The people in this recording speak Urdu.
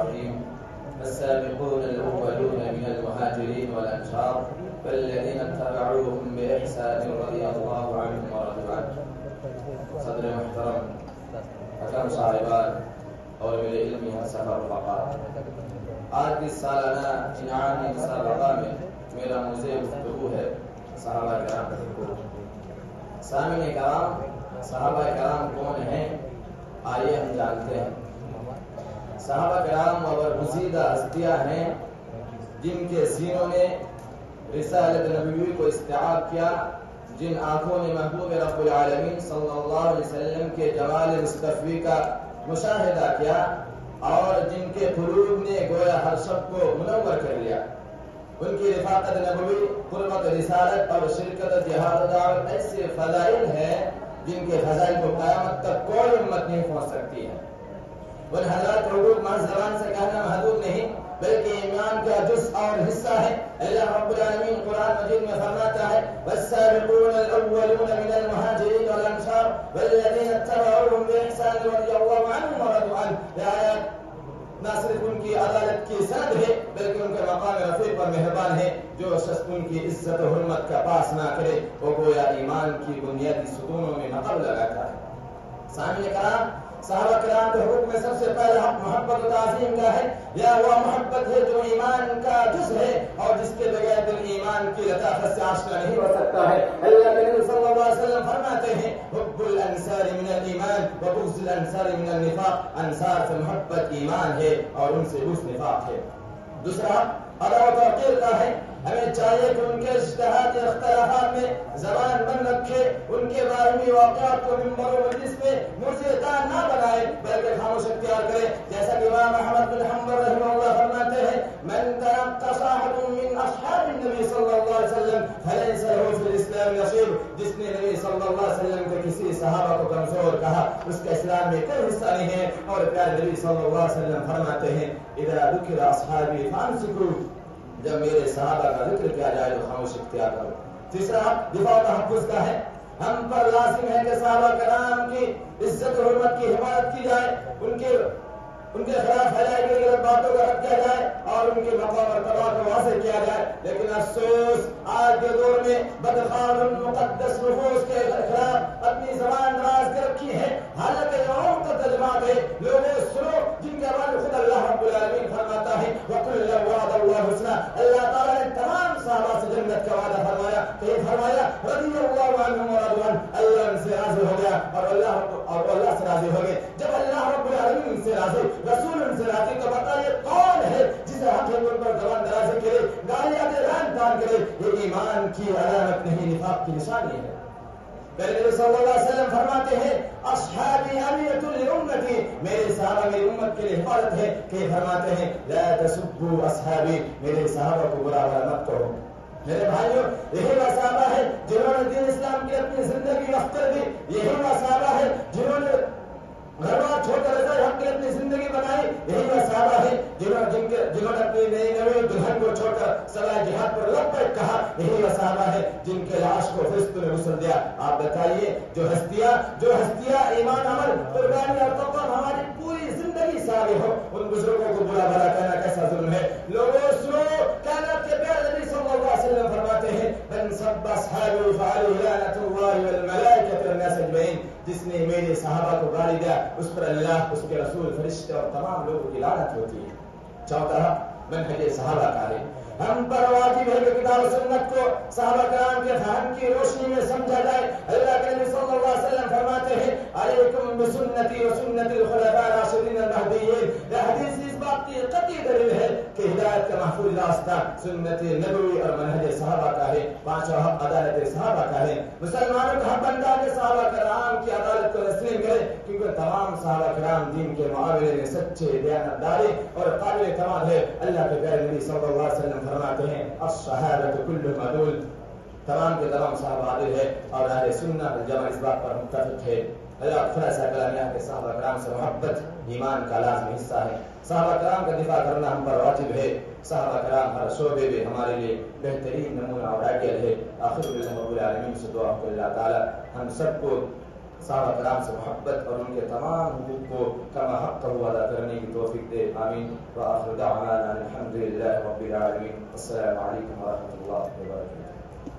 الرحيم. السابقون الأولون من المهاجرين والأنصار والذين اتبعوهم بإحسان رضي الله عنهم ورضوا عنه. صدر محترم، حکم صاحبان اور میرے علمی سفر رفقا، آج کی سالانہ انعامی مسابقہ میں میرا موضوع گفتگو ہے صحابہ کرام کا ذکر۔ سامعین کرام، صحابہ کرام کون ہیں؟ آئیے ہم جانتے ہیں۔ صحابہ کرام اور گزیدہ ہستیاں ہیں جن کے سینوں نے رسالت نبوی کو استیعاب کیا، جن آنکھوں نے محبوب رب العالمین صلی اللہ علیہ وسلم کے جمال مصطفی کا مشاہدہ کیا، اور جن کے قلوب نے گویا ہر شب کو منور کر لیا۔ ان کی رفاقت نبوی، قربت رسالت اور شرکت جہاد دعوت ایسے فضائل ہیں جن کے فضائل کو قیامت تک کوئی امت نہیں پہنچ سکتی ہے۔ ان حضرات حقوق محض زبان سے کہنا محدود نہیں، بلکہ ایمان کا جز اور حصہ ہے۔ اللہ رب العالمین قرآن مجید میں فرماتا ہے والسابقون الاولون من المهاجرین والانصار والذین اتبعوهم بإحسان رضی اللہ عنهم ورضوا عنہ۔ یہ آیات نہ صرف ان کی عدالت کی سند ہے بلکہ ان کے مقام رفیع پر مہربان ہے۔ جو شخص ان کی عزت و حرمت کا پاس نہ کرے وہ گویا ایمان کی بنیادی ستونوں میں نقب لگاتا ہے۔ سامعین کرام، صحابہ کرام کے حقوق میں سب سے پہلا حق محبت و تعظیم کا ہے۔ یہ وہ محبت ہے جو ایمان کا جز ہے اور جس کے بغیر دل ایمان کی لطافت سے آشنا نہیں ہو سکتا ہے۔ اللہ کے نبی صلی اللہ علیہ وسلم فرماتے ہیں حب الانصار من الایمان وبغض الانصار من النفاق۔ انصار سے محبت ایمان ہے اور ان سے بغض نفاق ہے۔ دوسرا ادا و توقیر کا ہے۔ ہمیں چاہیے کہ ان کے اجتہادی اختلافات میں زبان بند رکھے، ان کے باہمی واقعات کو منبر و مجلس میں موضوع نہ بنائے بلکہ خاموش اختیار کرے، جیسا کہ امام احمد بن حنبل رحمہ اللہ فرماتے ہیں من تنقص احد من اصحاب النبی صلی اللہ علیہ وسلم فليس له في الاسلام نصیب۔ جس نے نبی صلی اللہ علیہ وسلم کے کسی صحابہ کو کمزور کہا اس کا اسلام میں کوئی حصہ نہیں ہے۔ اور پیارے نبی صلی اللہ علیہ وسلم فرماتے ہیں اذا ذکر اصحابی فامسکوا، جب میرے صحابہ کا ذکر کیا جائے تو خاموش اختیار کرو۔ تیسرا دفاع و تحفظ کا ہے۔ ہم پر لازم ہے کہ صحابہ کرام کی عزت و حرمت کی حفاظت کی جائے، ان کے خلاف پھیلائی گئی غلط باتوں کا رد کیا جائے اور ان کے مقام اور مرتبہ کو واضح کیا جائے۔ لیکن افسوس آج کے دور میں بدخواہ مقدس نفوس کے خلاف اپنی زبان دراز کر رکھی ہے، حالت عوام کا ترجمات ہے۔ لوگوں سنو جن کا بان خود اللہ رب العالمین فرماتا ہے وَقُلْ وَعَدَ اللَّهُ الْحُسْنَىٰ۔ اللہ تعالیٰ نے تمام صحابہ سے جنت کا وعدہ فرمایا، کہ یہ فرمایا رضی اللہ عنہم ورضوا عنہ، اللہ ان سے راضی ہو گیا اور اللہ سے راضی ہو گئے۔ جب اللہ رب العالمین ان سے راضی، رسول ان سے راضی، تو بتائیے کون ہے جسے حق ان پر زبان درازی کرے، گالیاں دے، ران تان کرے؟ یہ ایمان کی علامت نہیں، نفاق کی نشانی ہے۔ پھر نبی صلی اللہ علیہ وسلم فرماتے ہیں اصحابی امیۃ لامتی، میرے صحابہ میری امت کے لیے حفاظت ہے، کہ فرماتے ہیں لا تسبوا اصحابی، میرے صحابہ کو برا بھلا مت کرو۔ میرے بھائیوں، یہی وہ صحابہ ہے جنہوں نے دین اسلام کی اپنی زندگی وقف کر دی، یہی وہ صحابہ ہے جنہوں نے گھر بار چھوڑ کر رضا حق کے اپنی زندگی بنائی، یہی وہ صحابہ ہے جنہوں نے اپنی نئی نوی دلہن کو چھوڑ کر سرائے جہاد پر لبیک کہا، یہی وہ صحابہ ہے جن کے لاش کو فرشتوں نے غسل دیا۔ آپ بتائیے جو ہستیاں ایمان عمل قربانی اور تقویٰ ہماری پوری زندگی ساری ہو، ان بزرگوں کو برا بھلا کہنا کیسا ظلم ہے؟ لوگوں سنو، کائنات کے پیارے نبی صلی اللہ علیہ وسلم فرماتے ہیں من سب اصحابی فعلیہ لعنۃ اللہ والملائکۃ والناس اجمعین، جس نے میرے صحابہ کو گالی دیا اس پر اللہ، اس کے رسول، فرشتے اور تمام لوگوں کی لعنت ہوتی ہے۔ چوتھا منہج صحابہ کا ہے۔ ہم پر واجب ہے کہ کتاب و سنت کو صحابہ کرام کے فہم کی روشنی میں سمجھا جائے۔ اللہ کے نبی صلی اللہ علیہ وسلم فرماتے ہیں علیکم بسنتی و سنت الخلفاء الراشدین المہدیین۔ یہ حدیث اس بات کی قطعی دلیل ہے کہ ہدایت کا محفوظ راستہ سنت نبوی اور منہج صحابہ کا ہے۔ پانچواں حق عدالت صحابہ کا ہے۔ مسلمانوں کا حق بنتا ہے کہ صحابہ کرام کی عدالت کو تسلیم کرے، کیونکہ تمام صحابہ کرام دین کے معاملے میں سچے، دیانتدار اور قابل اعتماد ہے۔ اللہ کے پیارے نبی صلی اللہ علیہ وسلم فرماتے ہیں الصحابہ کلهم عدول، تمام کے تمام صحابہ عادل ہے، اور اہل سنت والجماعت اس بات پر متفق ہے۔ اللہ خلاصہ کلام یہ ہے کہ صحابہ کرام سے محبت ایمان کا لازمی حصہ ہے۔ صحابہ کرام کا دفاع کرنا ہم پر واجب ہے۔ صحابہ کرام ہر شعبے میں ہمارے لیے بہترین نمونہ اور آئیڈیل ہے۔ آخر میں رب العالمین سے دعا کہ اللہ تعالی ہم سب کو صحابہ کرام سے محبت اور ان کے تمام حقوق کو کما حق ادا کرنے کی توفیق دے. آمین. وآخر دعوانا الحمد للہ رب العالمین. السلام علیکم ورحمۃ اللہ وبرکاتہ.